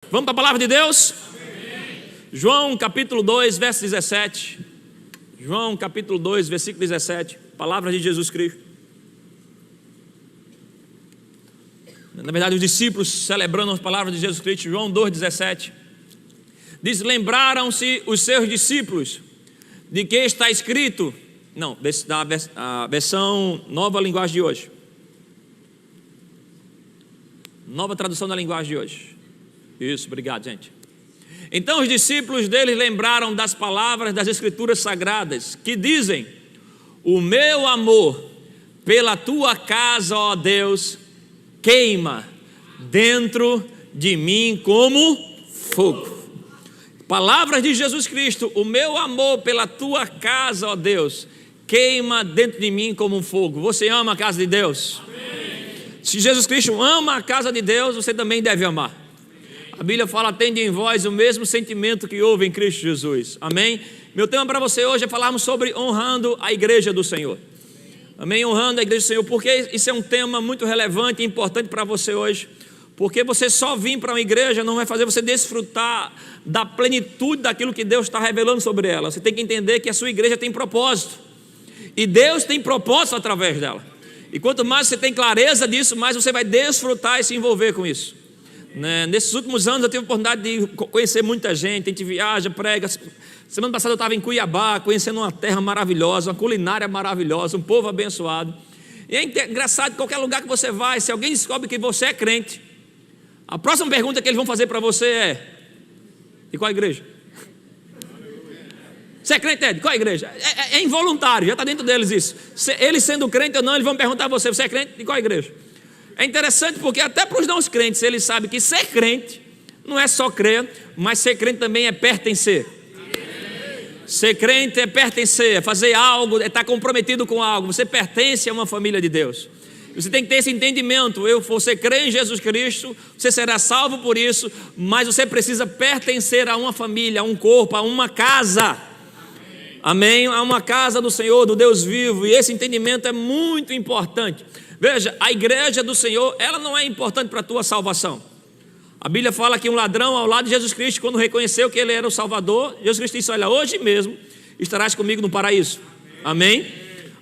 Vamos para a palavra de Deus? Amém. João capítulo 2, verso 17. João capítulo 2, versículo 17. Palavra de Jesus Cristo. Na verdade, os discípulos celebrando as palavras de Jesus Cristo. João 2, 17. Diz: lembraram-se os seus discípulos de que está escrito. Não, a versão Nova Linguagem de hoje. Nova tradução da linguagem de hoje. Isso, obrigado, gente. Então os discípulos dele lembraram das palavras das Escrituras Sagradas, que dizem: o meu amor pela tua casa, ó Deus, queima dentro de mim como fogo. Palavras de Jesus Cristo: o meu amor pela tua casa, ó Deus, queima dentro de mim como um fogo. Você ama a casa de Deus? Amém. Se Jesus Cristo ama a casa de Deus, você também deve amar. A Bíblia fala: tende em vós o mesmo sentimento que houve em Cristo Jesus. Amém? Meu tema para você hoje é falarmos sobre honrando a igreja do Senhor. Amém? Honrando a igreja do Senhor. Porque isso é um tema muito relevante e importante para você hoje. Porque você só vir para uma igreja não vai fazer você desfrutar da plenitude daquilo que Deus está revelando sobre ela. Você tem que entender que a sua igreja tem propósito. E Deus tem propósito através dela. E quanto mais você tem clareza disso, mais você vai desfrutar e se envolver com isso. Nesses últimos anos eu tive a oportunidade de conhecer muita gente. A gente viaja, prega. Semana passada eu estava em Cuiabá, conhecendo uma terra maravilhosa, uma culinária maravilhosa, um povo abençoado. E é engraçado, em qualquer lugar que você vai, se alguém descobre que você é crente, a próxima pergunta que eles vão fazer para você é: de qual igreja? Você é crente, de qual igreja? É involuntário, já está dentro deles isso. Eles sendo crente ou não, eles vão perguntar a você: você é crente, de qual igreja? É interessante porque até para os não crentes, eles sabem que ser crente não é só crer, mas ser crente também é pertencer. Ser crente é pertencer, é fazer algo, é estar comprometido com algo. Você pertence a uma família de Deus. Você tem que ter esse entendimento: você crê em Jesus Cristo, você será salvo por isso, mas você precisa pertencer a uma família, a um corpo, a uma casa. Amém? A uma casa do Senhor, do Deus vivo. E esse entendimento é muito importante. Veja, a igreja do Senhor, ela não é importante para a tua salvação. A Bíblia fala que um ladrão ao lado de Jesus Cristo, quando reconheceu que ele era o Salvador, Jesus Cristo disse: olha, hoje mesmo estarás comigo no paraíso. Amém?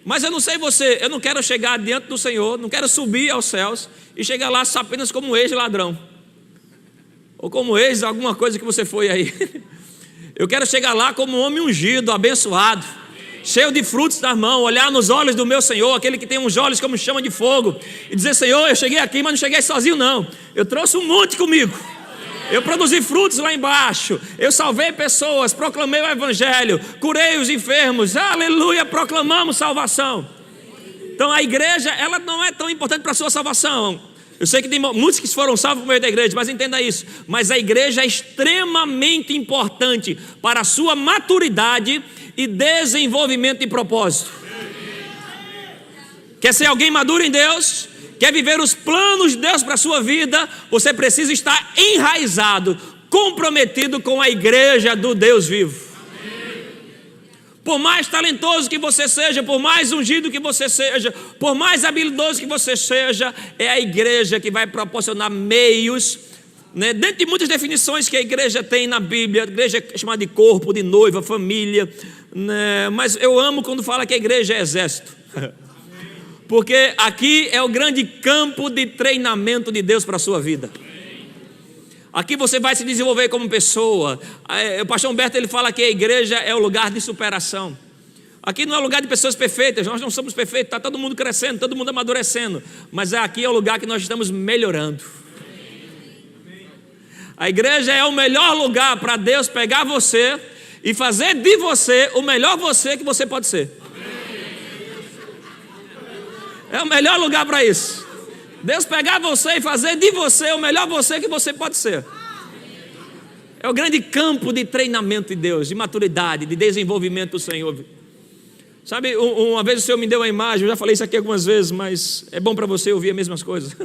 Mas eu não sei você, eu não quero chegar diante do Senhor, não quero subir aos céus e chegar lá só apenas como um ex-ladrão, ou como ex alguma coisa que você foi aí. Eu quero chegar lá como um homem ungido, abençoado, cheio de frutos nas mãos, olhar nos olhos do meu Senhor, aquele que tem uns olhos como chama de fogo, e dizer: Senhor, eu cheguei aqui, mas não cheguei sozinho não, eu trouxe um monte comigo, eu produzi frutos lá embaixo, eu salvei pessoas, proclamei o evangelho, curei os enfermos, aleluia, proclamamos salvação. Então a igreja, ela não é tão importante para a sua salvação. Eu sei que tem muitos que foram salvos por meio da igreja, mas entenda isso: mas a igreja é extremamente importante para a sua maturidade e desenvolvimento de propósito. Quer ser alguém maduro em Deus? Quer viver os planos de Deus para a sua vida? Você precisa estar enraizado, comprometido com a igreja do Deus vivo. Por mais talentoso que você seja, por mais ungido que você seja, por mais habilidoso que você seja, é a igreja que vai proporcionar meios, dentro de muitas definições que a igreja tem na Bíblia. A igreja é chamada de corpo, de noiva, família, mas eu amo quando fala que a igreja é exército, porque aqui é o grande campo de treinamento de Deus para a sua vida. Aqui você vai se desenvolver como pessoa. O pastor Humberto, ele fala que a igreja é o lugar de superação. Aqui não é o lugar de pessoas perfeitas, nós não somos perfeitos, está todo mundo crescendo, todo mundo amadurecendo, mas aqui é o lugar que nós estamos melhorando. A igreja é o melhor lugar para Deus pegar você e fazer de você o melhor você que você pode ser. É o melhor lugar para isso. Deus pegar você e fazer de você o melhor você que você pode ser. É o grande campo de treinamento de Deus, de maturidade, de desenvolvimento do Senhor. Sabe, uma vez o Senhor me deu uma imagem, eu já falei isso aqui algumas vezes, mas é bom para você ouvir as mesmas coisas.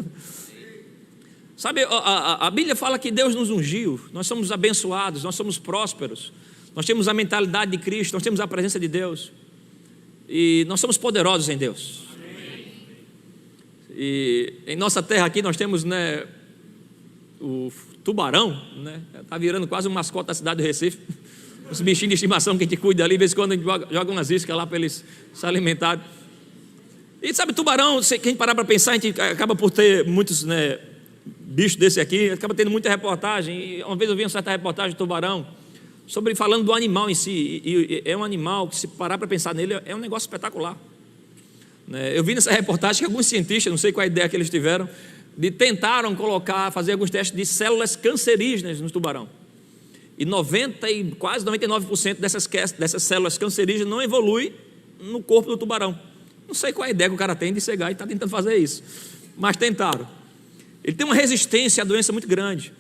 Sabe, a Bíblia fala que Deus nos ungiu, nós somos abençoados, nós somos prósperos, nós temos a mentalidade de Cristo, nós temos a presença de Deus, e nós somos poderosos em Deus. E em nossa terra aqui nós temos o tubarão, né? Está virando quase um mascote da cidade do Recife. Os bichinhos de estimação que a gente cuida ali, de vez em quando a gente joga umas iscas lá para eles se alimentarem. E sabe, tubarão, se a gente parar para pensar, a gente acaba por ter muitos, né, bichos desse aqui, acaba tendo muita reportagem. E uma vez eu vi uma certa reportagem de tubarão, falando do animal em si, e é um animal que, se parar para pensar nele, é um negócio espetacular. Eu vi nessa reportagem que alguns cientistas, não sei qual a ideia que eles tiveram, tentaram fazer alguns testes de células cancerígenas no tubarão. E quase 99% dessas células cancerígenas não evolui no corpo do tubarão. Não sei qual a ideia que o cara tem de cegar e está tentando fazer isso, mas tentaram. Ele tem uma resistência à doença muito grande.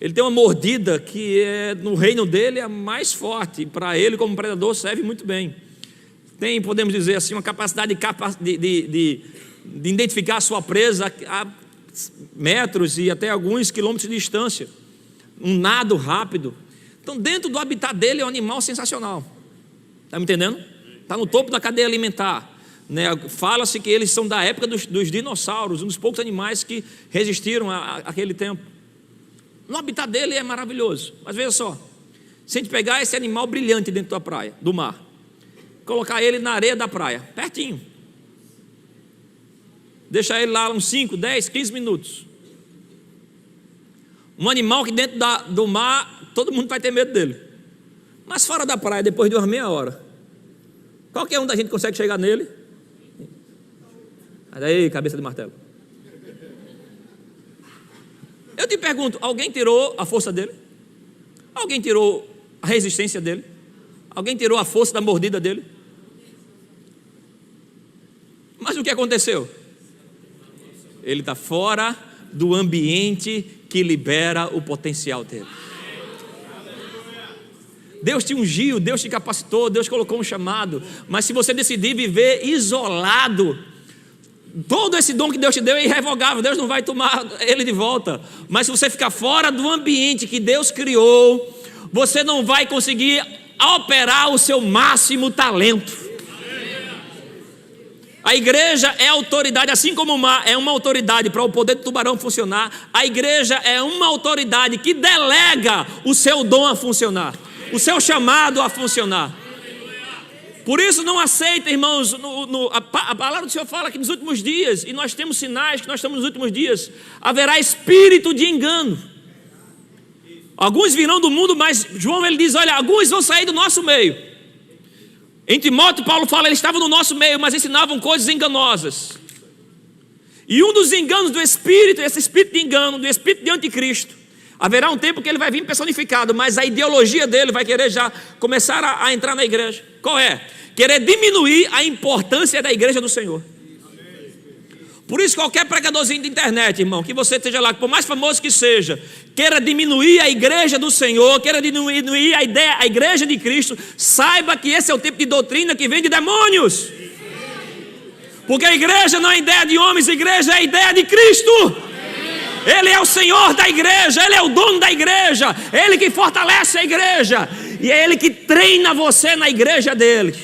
Ele tem uma mordida que no reino dele é a mais forte, e para ele como predador serve muito bem. Tem, podemos dizer assim, uma capacidade de identificar a sua presa a metros e até alguns quilômetros de distância, um nado rápido. Então, dentro do habitat dele é um animal sensacional. Está me entendendo? Está no topo da cadeia alimentar. Fala-se que eles são da época dos dinossauros, um dos poucos animais que resistiram àquele tempo. No habitat dele é maravilhoso. Mas veja só, se a gente pegar esse animal brilhante dentro da praia, do mar, colocar ele na areia da praia, pertinho, deixar ele lá uns 5, 10, 15 minutos. Um animal que dentro do mar todo mundo vai ter medo dele, mas fora da praia, depois de uma meia hora, qualquer um da gente consegue chegar nele. Mas aí, cabeça de martelo. Eu te pergunto, alguém tirou a força dele? Alguém tirou a resistência dele? Alguém tirou a força da mordida dele? Mas o que aconteceu? Ele está fora do ambiente que libera o potencial dele. Deus te ungiu, Deus te capacitou, Deus colocou um chamado, mas se você decidir viver isolado, todo esse dom que Deus te deu é irrevogável, Deus não vai tomar ele de volta. Mas se você ficar fora do ambiente que Deus criou, você não vai conseguir operar o seu máximo talento. A igreja é autoridade, assim como o mar é uma autoridade para o poder do tubarão funcionar, a igreja é uma autoridade que delega o seu dom a funcionar, o seu chamado a funcionar. Por isso não aceita, irmãos, a palavra do Senhor fala que nos últimos dias, e nós temos sinais que nós estamos nos últimos dias, haverá espírito de engano. Alguns virão do mundo, mas João ele diz, olha, alguns vão sair do nosso meio. Em Timóteo, Paulo fala, eles estavam no nosso meio, mas ensinavam coisas enganosas. E um dos enganos do espírito, esse espírito de engano, do espírito de anticristo, haverá um tempo que ele vai vir personificado, mas a ideologia dele vai querer já começar a entrar na igreja. Qual é? Querer diminuir a importância da igreja do Senhor. Por isso qualquer pregadorzinho de internet, irmão, que você esteja lá, por mais famoso que seja, queira diminuir a igreja do Senhor, queira diminuir a igreja de Cristo, saiba que esse é o tipo de doutrina que vem de demônios. Porque a igreja não é ideia de homens, a igreja é a ideia de Cristo. Ele é o Senhor da igreja, Ele é o dono da igreja, Ele que fortalece a igreja, e é Ele que treina você na igreja dEle.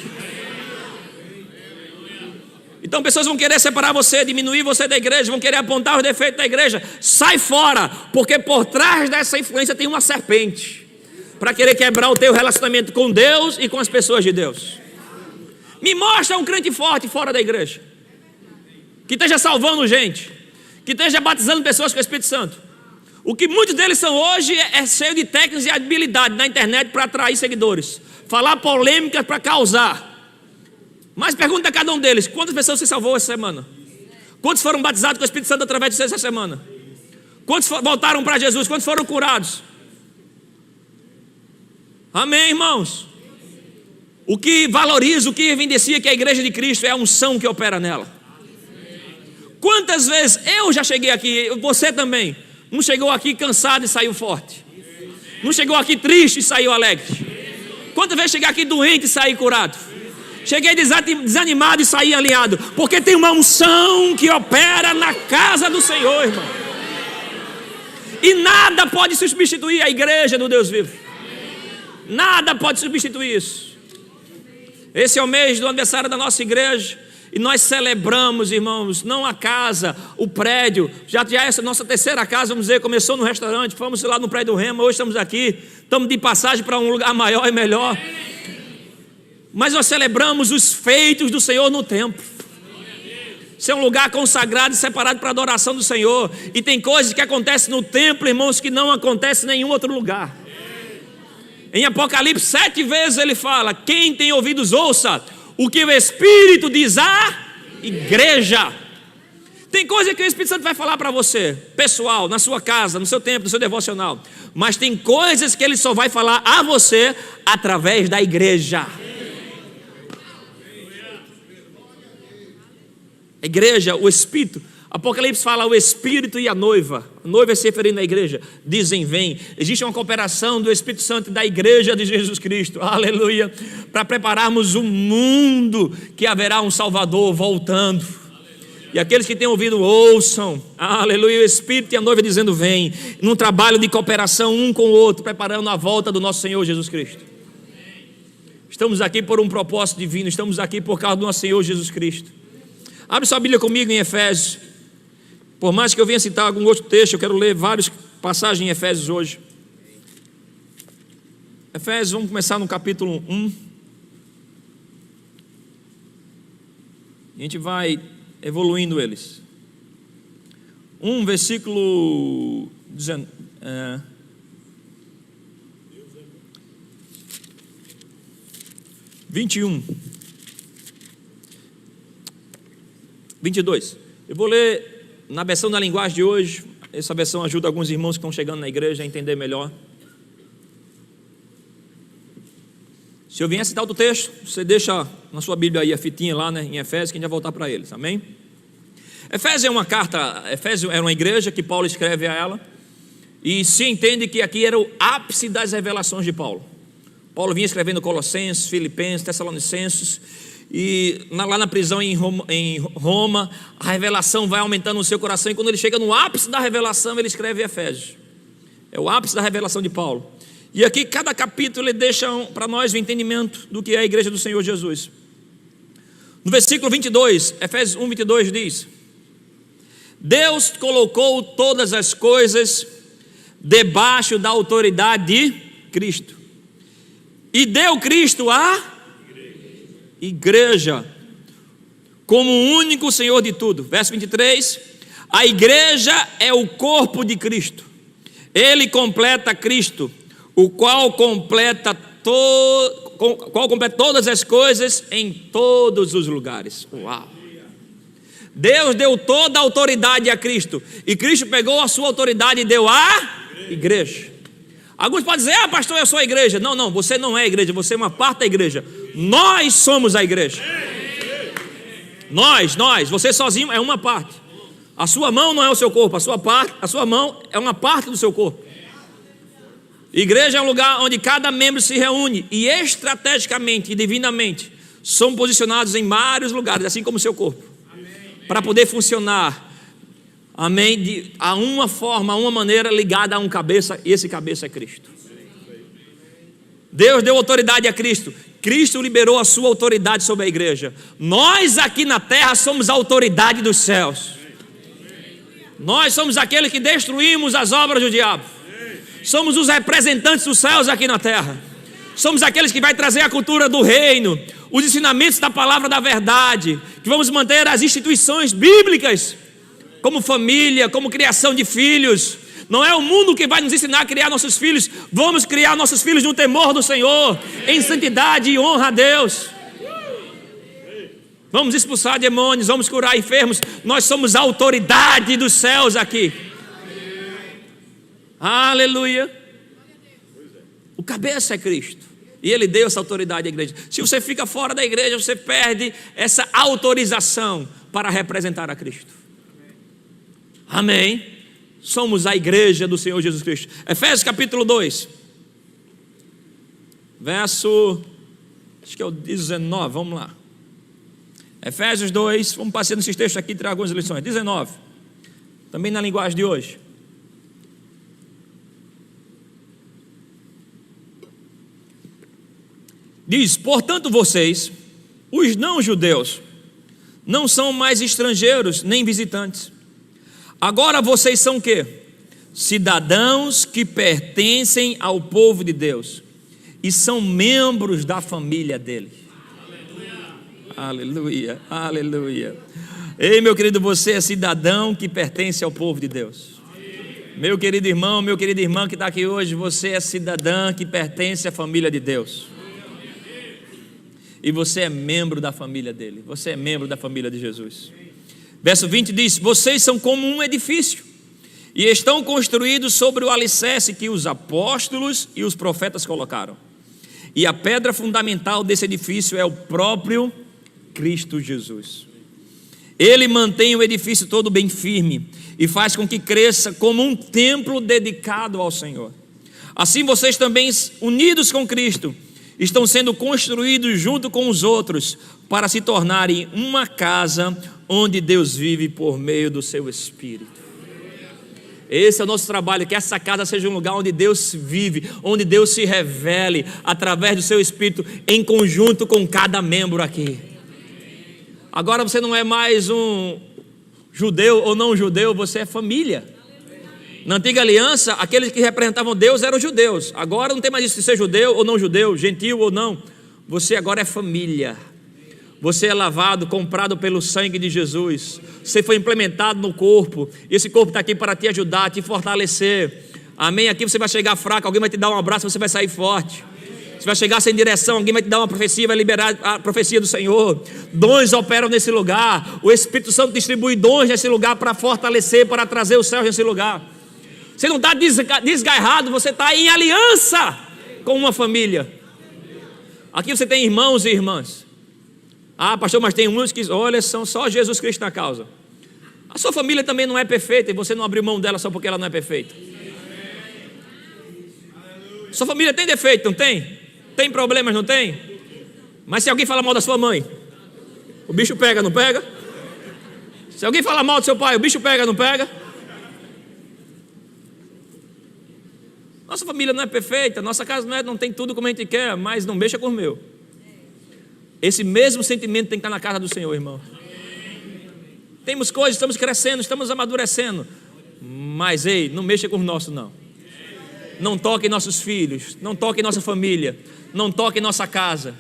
Então pessoas vão querer separar você, diminuir você da igreja, vão querer apontar os defeitos da igreja. Sai fora, porque por trás dessa influência tem uma serpente, para querer quebrar o teu relacionamento com Deus e com as pessoas de Deus. Me mostra um crente forte fora da igreja, que esteja salvando gente, que esteja batizando pessoas com o Espírito Santo. O que muitos deles são hoje é cheio de técnicas e habilidade na internet para atrair seguidores, falar polêmicas para causar. Mas pergunta a cada um deles, quantas pessoas você salvou essa semana? Quantos foram batizados com o Espírito Santo através de você essa semana? Quantos voltaram para Jesus? Quantos foram curados? Amém, irmãos? O que valoriza, o que evidencia que a igreja de Cristo é a unção que opera nela. Quantas vezes eu já cheguei aqui, você também, não chegou aqui cansado e saiu forte, não chegou aqui triste e saiu alegre. Quantas vezes cheguei aqui doente e saí curado? Cheguei desanimado e saí alinhado, porque tem uma unção que opera na casa do Senhor, irmão. E nada pode substituir a igreja do Deus vivo. Nada pode substituir isso. Esse é o mês do aniversário da nossa igreja, E nós celebramos, irmãos, não a casa, o prédio. Já essa nossa terceira casa, vamos dizer, começou no restaurante, fomos lá no prédio do Rema, hoje estamos aqui, estamos de passagem para um lugar maior e melhor. Mas nós celebramos os feitos do Senhor no templo. Isso é um lugar consagrado e separado para a adoração do Senhor. E tem coisas que acontecem no templo, irmãos, que não acontecem em nenhum outro lugar. Em Apocalipse 7 vezes ele fala: quem tem ouvidos ouça o que o Espírito diz à igreja. Tem coisa que o Espírito Santo vai falar para você, pessoal, na sua casa, no seu tempo, no seu devocional. Mas tem coisas que ele só vai falar a você através da igreja. A igreja, o Espírito. Apocalipse fala o Espírito e a noiva. A noiva é se referindo à igreja. Dizem vem. Existe uma cooperação do Espírito Santo e da igreja de Jesus Cristo. Aleluia. Para prepararmos um mundo que haverá um Salvador voltando. E aqueles que têm ouvido ouçam. Aleluia. O Espírito e a noiva dizendo vem. Num trabalho de cooperação um com o outro, preparando a volta do nosso Senhor Jesus Cristo. Estamos aqui por um propósito divino. Estamos aqui por causa do nosso Senhor Jesus Cristo. Abre sua Bíblia comigo em Efésios. Por mais que eu venha citar algum outro texto, eu quero ler várias passagens em Efésios hoje. Efésios, vamos começar no capítulo 1. A gente vai evoluindo eles. 1, versículo 21. 22. Eu vou ler na versão da linguagem de hoje. Essa versão ajuda alguns irmãos que estão chegando na igreja a entender melhor. Se eu vier citar outro texto, você deixa na sua Bíblia aí a fitinha lá, né, em Efésios, que a gente vai voltar para eles, amém? Efésios é uma carta, Efésios era uma igreja que Paulo escreve a ela, e se entende que aqui era o ápice das revelações de Paulo. Paulo vinha escrevendo Colossenses, Filipenses, Tessalonicenses, e lá na prisão em Roma, a revelação vai aumentando no seu coração, e quando ele chega no ápice da revelação, ele escreve Efésios. É o ápice da revelação de Paulo. E aqui cada capítulo ele deixa para nós o entendimento do que é a igreja do Senhor Jesus. No versículo 22, Efésios 1, 22 diz: Deus colocou todas as coisas debaixo da autoridade de Cristo, e deu Cristo à igreja como o único Senhor de tudo. Verso 23, a igreja é o corpo de Cristo. Ele completa Cristo, o qual completa todas as coisas em todos os lugares. Uau! Deus deu toda a autoridade a Cristo, e Cristo pegou a sua autoridade e deu à igreja. Alguns podem dizer: pastor, eu sou a igreja. Não, você não é a igreja, você é uma parte da igreja. Nós somos a igreja. Nós, você sozinho é uma parte. A sua mão não é o seu corpo, a sua mão é uma parte do seu corpo. Igreja é um lugar onde cada membro se reúne e estrategicamente e divinamente são posicionados em vários lugares, assim como o seu corpo, para poder funcionar, amém, a uma forma, a uma maneira ligada a um cabeça, e esse cabeça é Cristo. Deus deu autoridade a Cristo, Cristo liberou a sua autoridade sobre a igreja. Nós aqui na terra somos a autoridade dos céus. Nós somos aqueles que destruímos as obras do diabo. Somos os representantes dos céus aqui na terra. Somos aqueles que vai trazer a cultura do reino, os ensinamentos da palavra da verdade, que vamos manter as instituições bíblicas, como família, como criação de filhos. Não é o mundo que vai nos ensinar a criar nossos filhos. Vamos criar nossos filhos no temor do Senhor, em santidade e honra a Deus. Vamos expulsar demônios, vamos curar enfermos. Nós somos a autoridade dos céus aqui. Aleluia. O cabeça é Cristo, e Ele deu essa autoridade à igreja. Se você fica fora da igreja, você perde essa autorização para representar a Cristo. Amém. Somos a igreja do Senhor Jesus Cristo. Efésios capítulo 2, verso, acho que é o 19, vamos lá. Efésios 2, vamos passar nesses textos aqui e tirar algumas lições. 19, também na linguagem de hoje. Diz: portanto vocês, os não-judeus, Não são mais estrangeiros nem visitantes. Agora vocês são o quê? Cidadãos que pertencem ao povo de Deus e são membros da família dele. Aleluia, aleluia. Ei, meu querido, você é cidadão que pertence ao povo de Deus. Meu querido irmão, meu querida irmã que está aqui hoje, você é cidadã que pertence à família de Deus. E você é membro da família dele. Você é membro da família de Jesus. Verso 20 diz: vocês são como um edifício e estão construídos sobre o alicerce que os apóstolos e os profetas colocaram. E a pedra fundamental desse edifício é o próprio Cristo Jesus. Ele mantém o edifício todo bem firme e faz com que cresça como um templo dedicado ao Senhor. Assim vocês também, unidos com Cristo, estão sendo construídos junto com os outros para se tornarem uma casa onde Deus vive por meio do seu Espírito. Esse é o nosso trabalho, que essa casa seja um lugar onde Deus vive, onde Deus se revele através do seu Espírito, em conjunto com cada membro aqui. Agora você não é mais um judeu ou não judeu, você é família. Na antiga aliança, aqueles que representavam Deus eram os judeus. Agora não tem mais isso de ser judeu ou não judeu, gentil ou não. Você agora é família. Você é lavado, comprado pelo sangue de Jesus. Você foi implementado no corpo. Esse corpo está aqui para te ajudar, te fortalecer. Amém? Aqui você vai chegar fraco, alguém vai te dar um abraço, você vai sair forte. Você vai chegar sem direção, alguém vai te dar uma profecia, vai liberar a profecia do Senhor. Dons operam nesse lugar. O Espírito Santo distribui dons nesse lugar para fortalecer, para trazer o céu nesse lugar. Você não está desgarrado, você está em aliança com uma família. Aqui você tem irmãos e irmãs. Ah, pastor, mas tem uns que, olha, são só Jesus Cristo na causa. A sua família também não é perfeita e você não abriu mão dela só porque ela não é perfeita. Sua família tem defeito, não tem? Tem problemas, não tem? Mas se alguém fala mal da sua mãe, o bicho pega, não pega? Se alguém fala mal do seu pai, o bicho pega, não pega? Nossa família não é perfeita, nossa casa não tem tudo como a gente quer, mas não mexa com o meu. Esse mesmo sentimento tem que estar na casa do Senhor, irmão. Temos coisas, estamos crescendo, estamos amadurecendo, mas ei, não mexa com o nosso não. Não toque em nossos filhos, não toque em nossa família, não toque em nossa casa.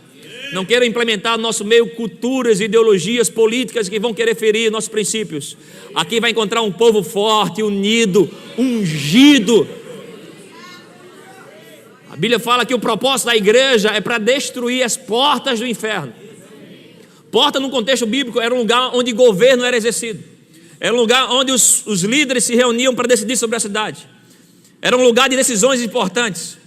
Não queira implementar no nosso meio culturas e ideologias políticas que vão querer ferir nossos princípios. Aqui vai encontrar um povo forte, unido, ungido. A Bíblia fala que o propósito da igreja é para destruir as portas do inferno. Porta, no contexto bíblico, era um lugar onde governo era exercido. Era um lugar onde os líderes se reuniam para decidir sobre a cidade. Era um lugar de decisões importantes.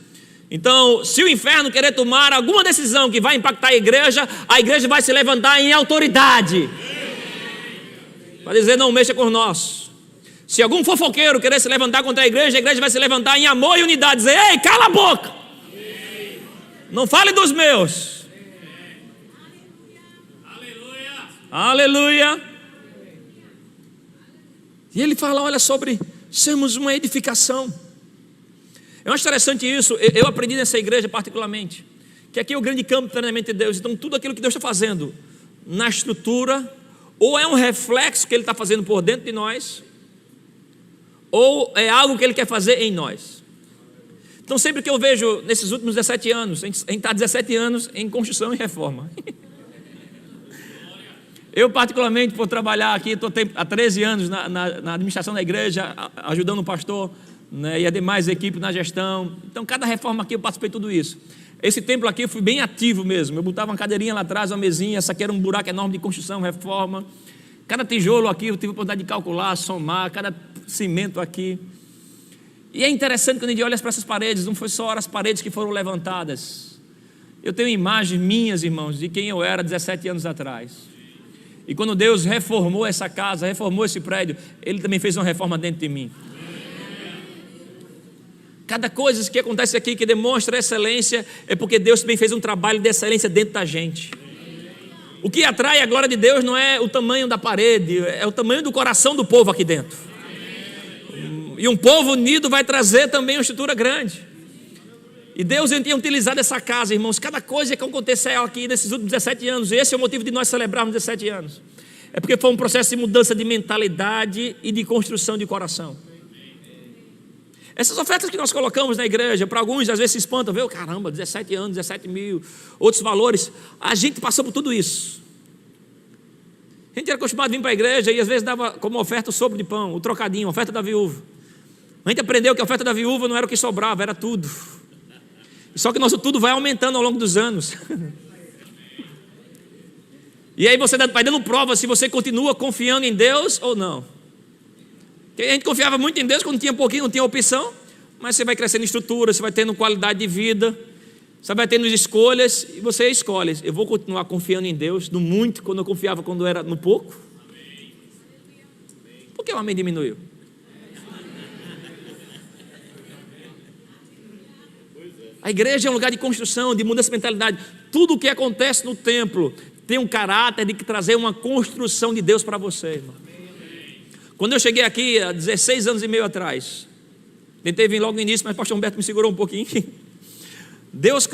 Então, se o inferno querer tomar alguma decisão que vai impactar a igreja vai se levantar em autoridade para dizer: não mexa com nós. Se algum fofoqueiro querer se levantar contra a igreja vai se levantar em amor e unidade, dizer: ei, cala a boca, não fale dos meus. Aleluia. E ele fala, olha, sobre sermos uma edificação. Eu acho interessante isso. Eu aprendi nessa igreja particularmente, que aqui é o grande campo de treinamento de Deus. Então tudo aquilo que Deus está fazendo na estrutura, ou é um reflexo que Ele está fazendo por dentro de nós, ou é algo que Ele quer fazer em nós. Então sempre que eu vejo nesses últimos 17 anos, a gente está 17 anos em construção e reforma. Eu particularmente, por trabalhar aqui, estou há 13 anos na administração da igreja, ajudando o pastor, né, e a demais equipe na gestão. Então cada reforma aqui eu participei de tudo isso. Esse templo aqui eu fui bem ativo mesmo. Eu botava uma cadeirinha lá atrás, uma mesinha. Essa aqui era um buraco enorme de construção, reforma. Cada tijolo aqui eu tive a oportunidade de calcular, somar, cada cimento aqui. E é interessante quando a gente olha para essas paredes, não foi só as paredes que foram levantadas. Eu tenho imagens minhas, irmãos, de quem eu era 17 anos atrás. E quando Deus reformou essa casa, reformou esse prédio, Ele também fez uma reforma dentro de mim. Cada coisa que acontece aqui que demonstra excelência é porque Deus também fez um trabalho de excelência dentro da gente. O que atrai a glória de Deus não é o tamanho da parede, é o tamanho do coração do povo aqui dentro. E um povo unido vai trazer também uma estrutura grande. E Deus tem utilizado essa casa, irmãos. Cada coisa que aconteceu aqui nesses últimos 17 anos, esse é o motivo de nós celebrarmos 17 anos. É porque foi um processo de mudança de mentalidade e de construção de coração. Essas ofertas que nós colocamos na igreja, para alguns às vezes se espantam, viu? Caramba, 17 anos, 17 mil, outros valores. A gente passou por tudo isso. A gente era acostumado a vir para a igreja e às vezes dava como oferta o sopro de pão, o trocadinho, a oferta da viúva. A gente aprendeu que a oferta da viúva não era o que sobrava, era tudo. Só que nosso tudo vai aumentando ao longo dos anos. E aí você vai dando prova se você continua confiando em Deus ou não. Porque a gente confiava muito em Deus quando tinha pouquinho, não tinha opção. Mas você vai crescendo em estrutura, você vai tendo qualidade de vida, você vai tendo escolhas e você escolhe. Eu vou continuar confiando em Deus no muito, quando eu confiava quando era no pouco. Por que o amém diminuiu? A igreja é um lugar de construção, de mudança de mentalidade. Tudo o que acontece no templo tem um caráter de trazer uma construção de Deus para você, irmão. Quando eu cheguei aqui há 16 anos e meio atrás, tentei vir logo no início, mas o pastor Humberto me segurou um pouquinho. Deus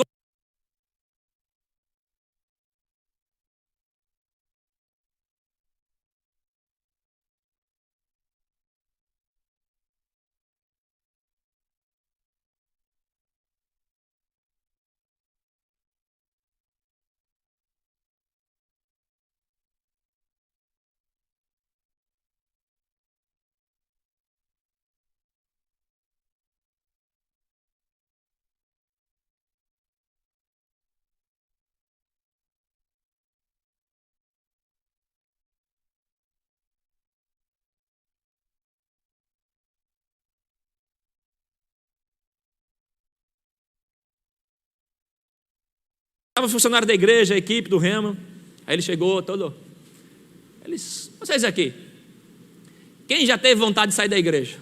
estava funcionário da igreja, a equipe do Rema. Aí ele chegou todo. Vocês aqui, quem já teve vontade de sair da igreja?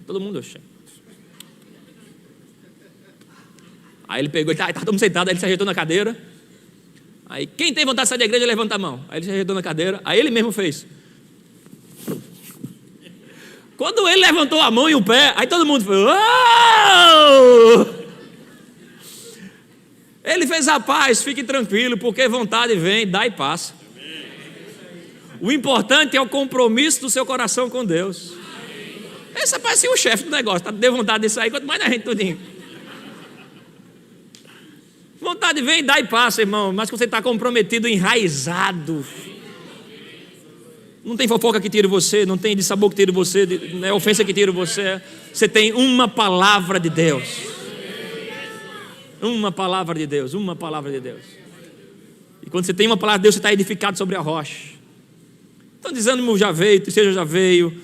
Todo mundo achei. Aí ele pegou, tá todo mundo sentado, aí ele se ajeitou na cadeira. Aí, quem tem vontade de sair da igreja, levanta a mão. Aí ele se ajeitou na cadeira, aí ele mesmo fez. Quando ele levantou a mão e o pé, aí todo mundo foi, uau! Ele fez a paz, fique tranquilo, porque vontade vem, dá e passa. O importante é o compromisso do seu coração com Deus. Esse parece o chefe do negócio, tá? Deu vontade de sair, quanto mais da gente tudinho. Vontade vem, dá e passa, irmão, mas que você está comprometido, enraizado. Não tem fofoca que tire você, não tem dissabor que tire você, não é ofensa que tire você. Você tem uma palavra de Deus. Uma palavra de Deus, uma palavra de Deus. E quando você tem uma palavra de Deus, você está edificado sobre a rocha. Então desânimo já veio, tristeza já veio,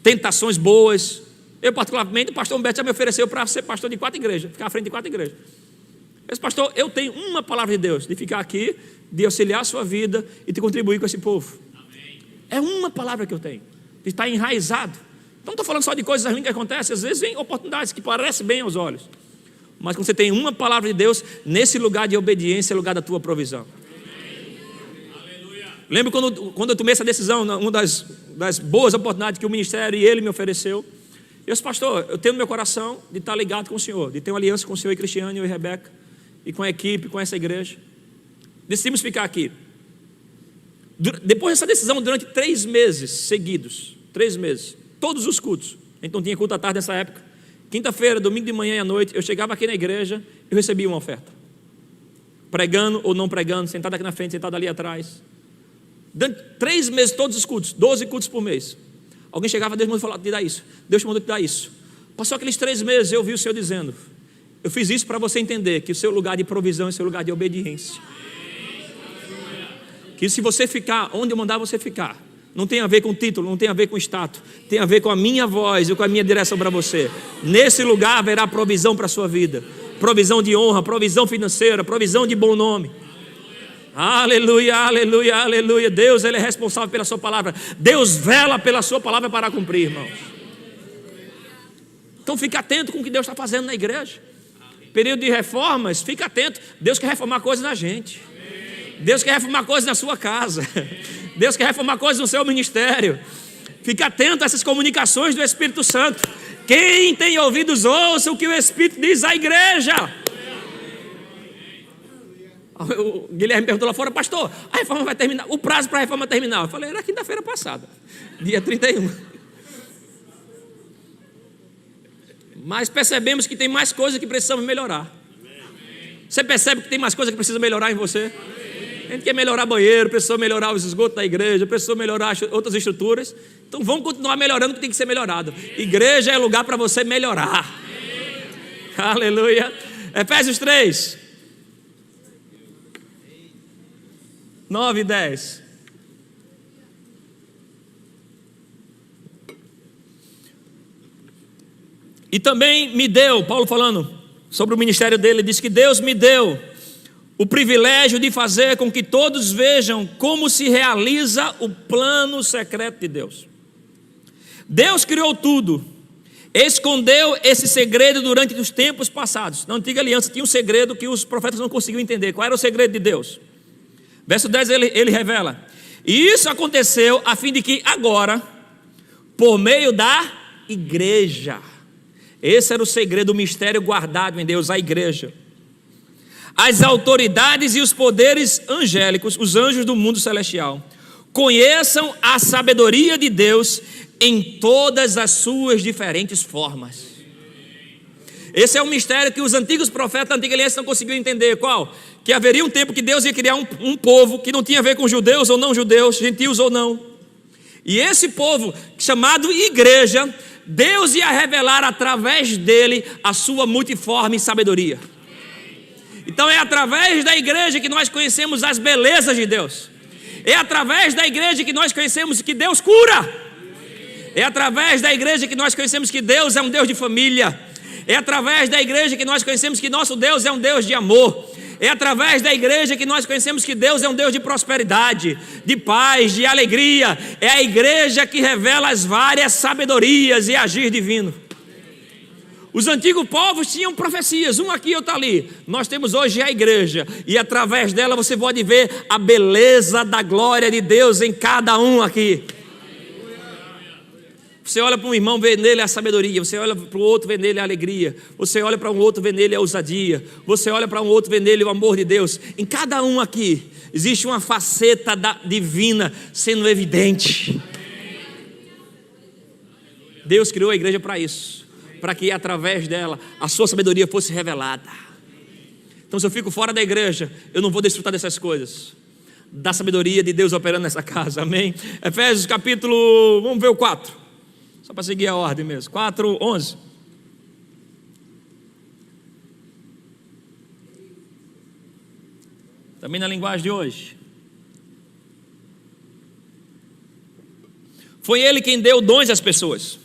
tentações boas. Eu particularmente, o pastor Humberto já me ofereceu para ser pastor de 4 igrejas, ficar à frente de 4 igrejas. Esse pastor, eu tenho uma palavra de Deus, de ficar aqui, de auxiliar a sua vida e de contribuir com esse povo. É uma palavra que eu tenho, de estar enraizado. Então não estou falando só de coisas ruins que acontecem, às vezes vem oportunidades que parecem bem aos olhos. Mas quando você tem uma palavra de Deus, nesse lugar de obediência é o lugar da tua provisão. Lembro quando eu tomei essa decisão, uma das boas oportunidades que o ministério e ele me ofereceu. Eu disse, pastor, eu tenho no meu coração de estar ligado com o Senhor, de ter uma aliança com o Senhor e Cristiane, eu e Rebeca, e com a equipe, com essa igreja. Decidimos ficar aqui. Depois dessa decisão, durante 3 meses seguidos, 3 meses, todos os cultos, a gente não tinha culto à tarde nessa época, quinta-feira, domingo de manhã e à noite, eu chegava aqui na igreja, eu recebia uma oferta. Pregando ou não pregando, sentado aqui na frente, sentado ali atrás. Durante 3 meses, todos os cultos, 12 cultos por mês. Alguém chegava, Deus mandou falar, te dar isso. Deus mandou te dar isso. Passou aqueles 3 meses, eu vi o Senhor dizendo, eu fiz isso para você entender que o seu lugar de provisão é o seu lugar de obediência. Que se você ficar onde eu mandar você ficar, não tem a ver com título, não tem a ver com status, tem a ver com a minha voz e com a minha direção para você. Nesse lugar haverá provisão para a sua vida, provisão de honra, provisão financeira, provisão de bom nome. Aleluia, aleluia, aleluia. Deus, Ele é responsável pela sua palavra. Deus vela pela sua palavra para cumprir, irmãos. Então fica atento com o que Deus está fazendo na igreja. Período de reformas, fica atento. Deus quer reformar coisas na gente. Deus quer reformar coisas na sua casa. Deus quer reformar coisas no seu ministério. Fique atento a essas comunicações do Espírito Santo. Quem tem ouvidos, ouça o que o Espírito diz à igreja. O Guilherme perguntou lá fora: pastor, a reforma vai terminar, o prazo para a reforma terminar? Eu falei: era quinta-feira passada, dia 31. Mas percebemos que tem mais coisas que precisamos melhorar. Você percebe que tem mais coisas que precisa melhorar em você? A gente quer melhorar banheiro, precisou melhorar os esgotos da igreja, precisou melhorar outras estruturas. Então vamos continuar melhorando o que tem que ser melhorado. Igreja é lugar para você melhorar. Aleluia. Efésios 3, 9 e 10. E também me deu, Paulo falando sobre o ministério dele, diz que Deus me deu o privilégio de fazer com que todos vejam como se realiza o plano secreto de Deus. Deus criou tudo, escondeu esse segredo durante os tempos passados. Na antiga aliança tinha um segredo que os profetas não conseguiam entender. Qual era o segredo de Deus? Verso 10 ele revela: e isso aconteceu a fim de que agora, por meio da igreja, esse era o segredo, o mistério guardado em Deus, a igreja, as autoridades e os poderes angélicos, os anjos do mundo celestial, conheçam a sabedoria de Deus em todas as suas diferentes formas. Esse é um mistério que os antigos profetas da antiga aliança não conseguiam entender. Qual? Que haveria um tempo que Deus ia criar um povo que não tinha a ver com judeus ou não judeus, gentios ou não. E esse povo, chamado igreja, Deus ia revelar através dele a sua multiforme sabedoria. Então é através da igreja que nós conhecemos as belezas de Deus. É através da igreja que nós conhecemos que Deus cura. É através da igreja que nós conhecemos que Deus é um Deus de família. É através da igreja que nós conhecemos que nosso Deus é um Deus de amor. É através da igreja que nós conhecemos que Deus é um Deus de prosperidade, de paz, de alegria. É a igreja que revela as várias sabedorias e agir divino. Os antigos povos tinham profecias, um aqui, outro ali. Nós temos hoje a igreja, e através dela você pode ver a beleza da glória de Deus em cada um aqui. Você olha para um irmão, vê nele a sabedoria. Você olha para o outro, vê nele a alegria. Você olha para um outro, vê nele a ousadia. Você olha para um outro, vê nele o amor de Deus. Em cada um aqui existe uma faceta divina sendo evidente. Deus criou a igreja para isso, para que através dela a sua sabedoria fosse revelada. Então, se eu fico fora da igreja, eu não vou desfrutar dessas coisas, da sabedoria de Deus operando nessa casa. Amém? Efésios capítulo, vamos ver o 4. Só para seguir a ordem mesmo. 4, 11. Também na linguagem de hoje. Foi Ele quem deu dons às pessoas.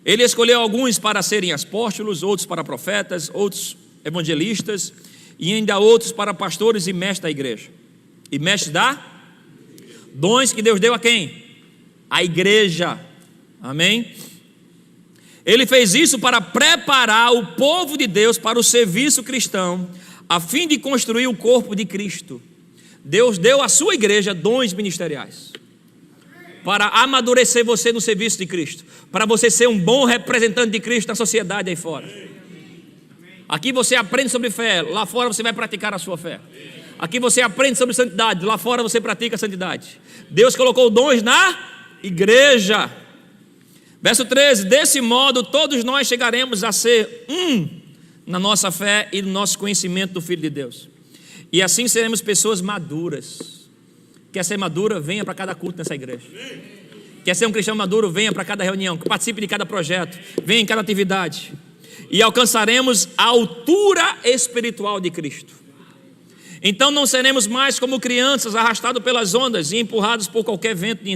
Ele escolheu alguns para serem apóstolos, outros para profetas, outros evangelistas, e ainda outros para pastores e mestres da igreja. E mestres dons que Deus deu a quem? A igreja. Amém? Ele fez isso para preparar o povo de Deus para o serviço cristão, a fim de construir o corpo de Cristo. Deus deu à sua igreja dons ministeriais para amadurecer você no serviço de Cristo, para você ser um bom representante de Cristo na sociedade aí fora. Aqui você aprende sobre fé, lá fora você vai praticar a sua fé. Aqui você aprende sobre santidade, lá fora você pratica a santidade. Deus colocou dons na igreja. Verso 13: desse modo todos nós chegaremos a ser na nossa fé e no nosso conhecimento do Filho de Deus, e assim seremos pessoas maduras. Quer ser madura? Venha para cada culto nessa igreja. Quer ser um cristão maduro? Venha para cada reunião, participe de cada projeto, venha em cada atividade, e alcançaremos a altura espiritual de Cristo. Então não seremos mais como crianças arrastados pelas ondas e empurrados por qualquer vento de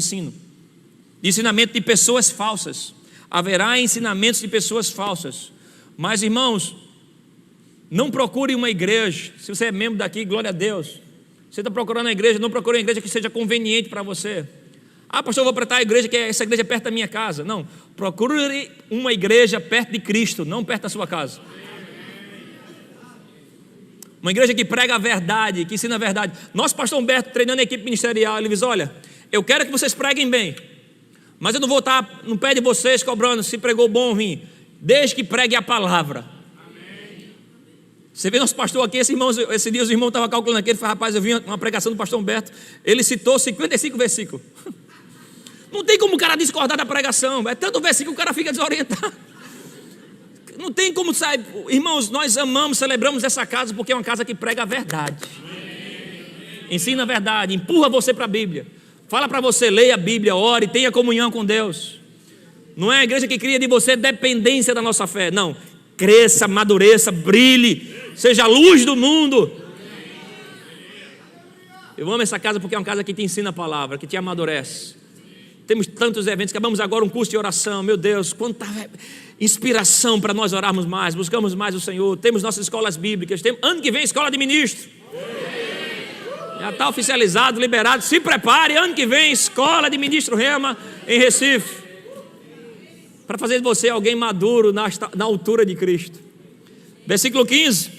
ensinamento de pessoas falsas. Haverá ensinamentos de pessoas falsas. Mas, irmãos, não procure uma igreja. Se você é membro daqui, glória a Deus. Você está procurando a igreja, não procure uma igreja que seja conveniente para você. Ah, pastor, eu vou para tal igreja, que essa igreja é perto da minha casa. Não, procure uma igreja perto de Cristo, não perto da sua casa. Uma igreja que prega a verdade, que ensina a verdade. Nosso pastor Humberto, treinando a equipe ministerial, ele diz: olha, eu quero que vocês preguem bem, mas eu não vou estar no pé de vocês cobrando se pregou bom ou ruim, desde que pregue a palavra. Amém. Você vê nosso pastor aqui, esse dia os irmãos estavam calculando aqui, ele falou, rapaz, eu vi uma pregação do pastor Humberto, ele citou 55 versículos. Não tem como o cara discordar da pregação, é tanto versículo que o cara fica desorientado. Não tem como sair. Irmãos, nós amamos, celebramos essa casa porque é uma casa que prega a verdade. Ensina a verdade, empurra você para a Bíblia. Fala para você, leia a Bíblia, ore, tenha comunhão com Deus. Não é a igreja que cria de você dependência da nossa fé. Não, cresça, amadureça, brilhe, seja a luz do mundo. Eu amo essa casa porque é uma casa que te ensina a palavra, que te amadurece. Temos tantos eventos, acabamos agora um curso de oração, meu Deus, quanta inspiração para nós orarmos mais, buscamos mais o Senhor. Temos nossas escolas bíblicas, ano que vem escola de ministro. Já está oficializado, liberado, se prepare, ano que vem escola de ministro Rema em Recife. Para fazer de você alguém maduro na altura de Cristo. Versículo 15.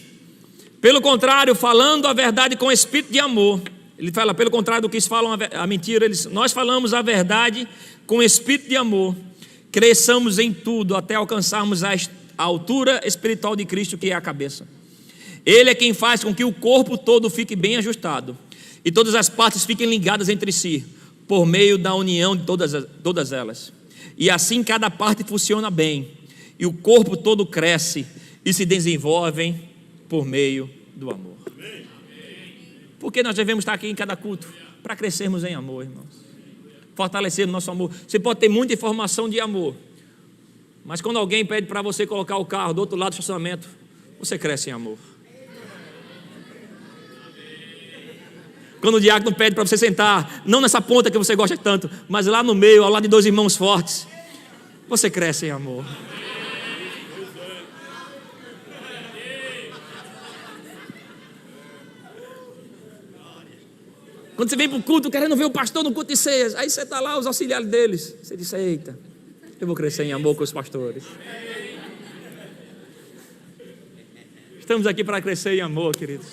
Pelo contrário, falando a verdade com espírito de amor. Ele fala, pelo contrário do que eles falam a mentira, nós falamos a verdade com espírito de amor, cresçamos em tudo até alcançarmos a altura espiritual de Cristo, que é a cabeça. Ele é quem faz com que o corpo todo fique bem ajustado e todas as partes fiquem ligadas entre si, por meio da união de todas elas. E assim cada parte funciona bem, e o corpo todo cresce e se desenvolve por meio do amor. Porque nós devemos estar aqui em cada culto para crescermos em amor, irmãos. Fortalecermos nosso amor. Você pode ter muita informação de amor, mas quando alguém pede para você colocar o carro do outro lado do estacionamento, você cresce em amor. Quando o diácono pede para você sentar, não nessa ponta que você gosta tanto, mas lá no meio, ao lado de dois irmãos fortes, você cresce em amor. Quando você vem para o culto querendo ver o pastor no culto de ceias, aí você está lá, os auxiliares deles, você diz, eita, eu vou crescer em amor com os pastores. Estamos aqui para crescer em amor, queridos.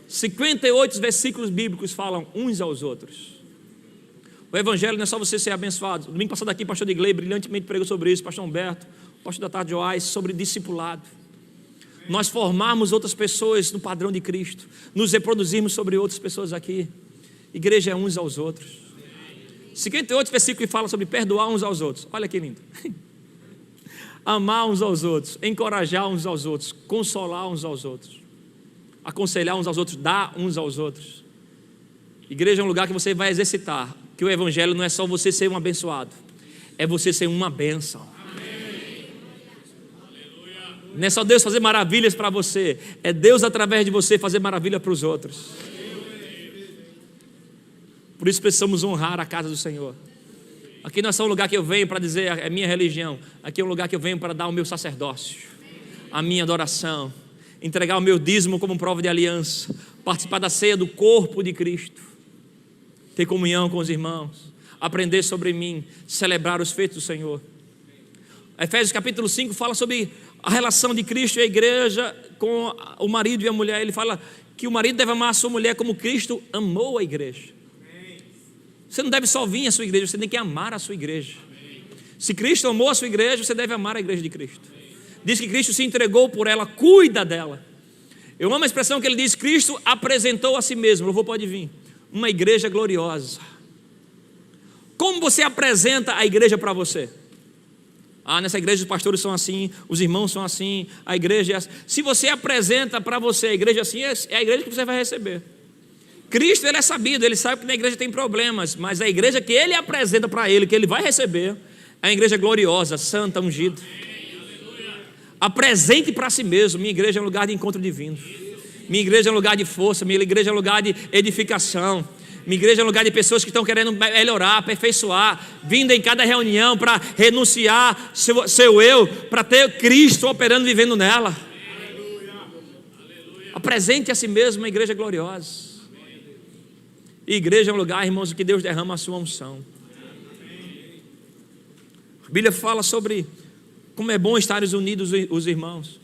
58 versículos bíblicos falam uns aos outros. O evangelho não é só você ser abençoado. Domingo passado aqui, o pastor Digley brilhantemente pregou sobre isso, pastor Humberto, pastor da tarde Joás, sobre discipulado. Nós formarmos outras pessoas no padrão de Cristo, nos reproduzirmos sobre outras pessoas aqui. Igreja é uns aos outros. 58 versículos que falam sobre perdoar uns aos outros. Olha que lindo. Amar uns aos outros, encorajar uns aos outros, consolar uns aos outros, aconselhar uns aos outros, dar uns aos outros. Igreja é um lugar que você vai exercitar, que o evangelho não é só você ser um abençoado, é você ser uma bênção. Não é só Deus fazer maravilhas para você, é Deus através de você fazer maravilha para os outros. Por isso precisamos honrar a casa do Senhor. Aqui não é só um lugar que eu venho para dizer é minha religião, aqui é um lugar que eu venho para dar o meu sacerdócio, a minha adoração, entregar o meu dízimo como prova de aliança, participar da ceia do corpo de Cristo, ter comunhão com os irmãos, aprender sobre mim, celebrar os feitos do Senhor. Efésios capítulo 5 fala sobre a relação de Cristo e a igreja com o marido e a mulher. Ele fala que o marido deve amar a sua mulher como Cristo amou a igreja. Você não deve só vir à sua igreja, você tem que amar a sua igreja. Se Cristo amou a sua igreja, você deve amar a igreja de Cristo. Diz que Cristo se entregou por ela, cuida dela. Eu amo a expressão que ele diz, Cristo apresentou a si mesmo. O louvor pode vir. Uma igreja gloriosa. Como você apresenta a igreja para você? Nessa igreja os pastores são assim, os irmãos são assim, a igreja é assim. Se você apresenta para você a igreja assim, é a igreja que você vai receber. Cristo, ele é sabido, ele sabe que na igreja tem problemas, mas a igreja que ele apresenta para ele, que ele vai receber, é uma igreja gloriosa, santa, ungida. Apresente para si mesmo, minha igreja é um lugar de encontro divino, minha igreja é um lugar de força, minha igreja é um lugar de edificação, minha igreja é um lugar de pessoas que estão querendo melhorar, aperfeiçoar, vindo em cada reunião para renunciar seu eu, para ter Cristo operando, vivendo nela. Apresente a si mesmo uma igreja gloriosa. E igreja é um lugar, irmãos, que Deus derrama a sua unção. A Bíblia fala sobre como é bom estarem unidos os irmãos.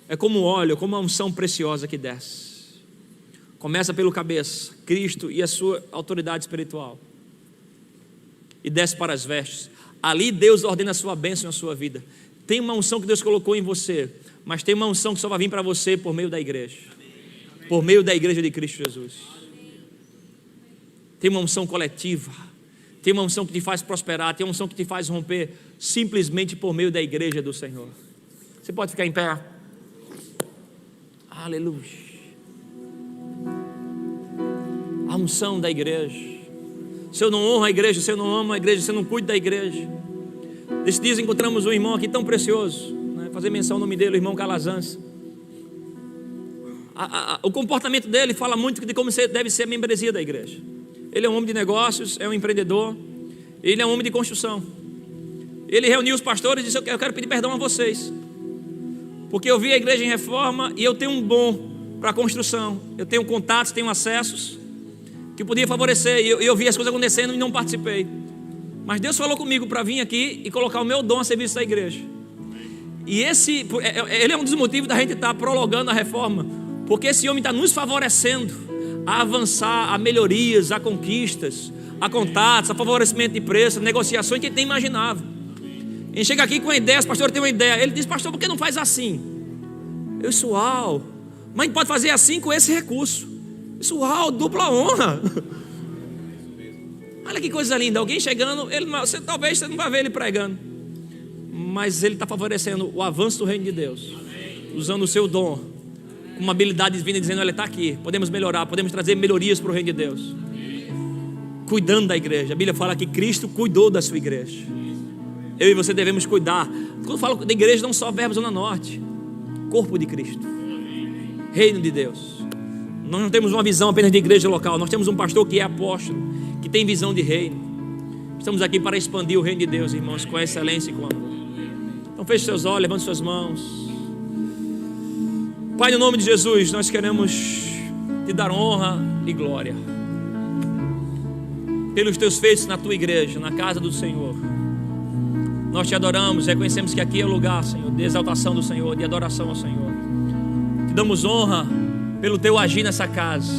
É como óleo, como uma unção preciosa que desce. Começa pelo cabeça, Cristo e a sua autoridade espiritual, e desce para as vestes. Ali Deus ordena a sua bênção na sua vida. Tem uma unção que Deus colocou em você, mas tem uma unção que só vai vir para você por meio da igreja. Por meio da igreja de Cristo Jesus. Tem uma unção coletiva. Tem uma unção que te faz prosperar. Tem uma unção que te faz romper simplesmente por meio da igreja do Senhor. Você pode ficar em pé? Aleluia. A unção da igreja. Se eu não honro a igreja, se eu não amo a igreja, se eu não cuido da igreja. Nesses dias encontramos um irmão aqui tão precioso, né? Fazer menção ao nome dele, o irmão Calazans. O comportamento dele fala muito de como deve ser a membresia da igreja. Ele é um homem de negócios, é um empreendedor. Ele é um homem de construção. Ele reuniu os pastores e disse: eu quero pedir perdão a vocês, porque eu vi a igreja em reforma e eu tenho um dom para a construção. Eu tenho contatos, tenho acessos que podia favorecer, e eu vi as coisas acontecendo e não participei. Mas Deus falou comigo para vir aqui e colocar o meu dom a serviço da igreja. E ele é um dos motivos da gente estar prolongando a reforma, porque esse homem está nos favorecendo a avançar, a melhorias, a conquistas, a contatos, a favorecimento de preço, negociações que a gente nem imaginava. A gente chega aqui com uma ideia, os pastores têm uma ideia. Ele diz: pastor, por que não faz assim? Eu disse: uau, mas a gente pode fazer assim com esse recurso. Eu disse: uau, dupla honra. Olha que coisa linda, alguém chegando, talvez você não vai ver ele pregando, mas ele está favorecendo o avanço do reino de Deus, usando o seu dom, com uma habilidade divina, dizendo: olha, está aqui, podemos melhorar, podemos trazer melhorias para o reino de Deus, cuidando da igreja. A Bíblia fala que Cristo cuidou da sua igreja. Eu e você devemos cuidar. Quando eu falo da igreja, não só Verbo Zona Norte, corpo de Cristo, reino de Deus. Nós não temos uma visão apenas de igreja local, nós temos um pastor que é apóstolo, que tem visão de reino. Estamos aqui para expandir o reino de Deus, irmãos, com excelência e com amor. Então feche seus olhos, levante suas mãos. Pai, no nome de Jesus, nós queremos te dar honra e glória pelos teus feitos na tua igreja, na casa do Senhor. Nós te adoramos, reconhecemos que aqui é o lugar, Senhor, de exaltação do Senhor, de adoração ao Senhor. Te damos honra pelo teu agir nessa casa.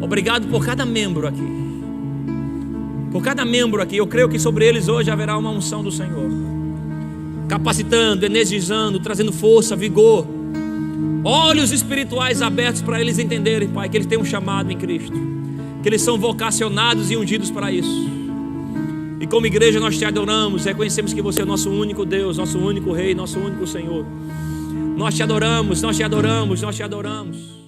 Obrigado por cada membro aqui. Por cada membro aqui, eu creio que sobre eles hoje haverá uma unção do Senhor, capacitando, energizando, trazendo força, vigor, olhos espirituais abertos para eles entenderem, Pai, que eles têm um chamado em Cristo, que eles são vocacionados e ungidos para isso. E como igreja nós te adoramos, reconhecemos que você é nosso único Deus, nosso único Rei, nosso único Senhor. Nós te adoramos, nós te adoramos, nós te adoramos.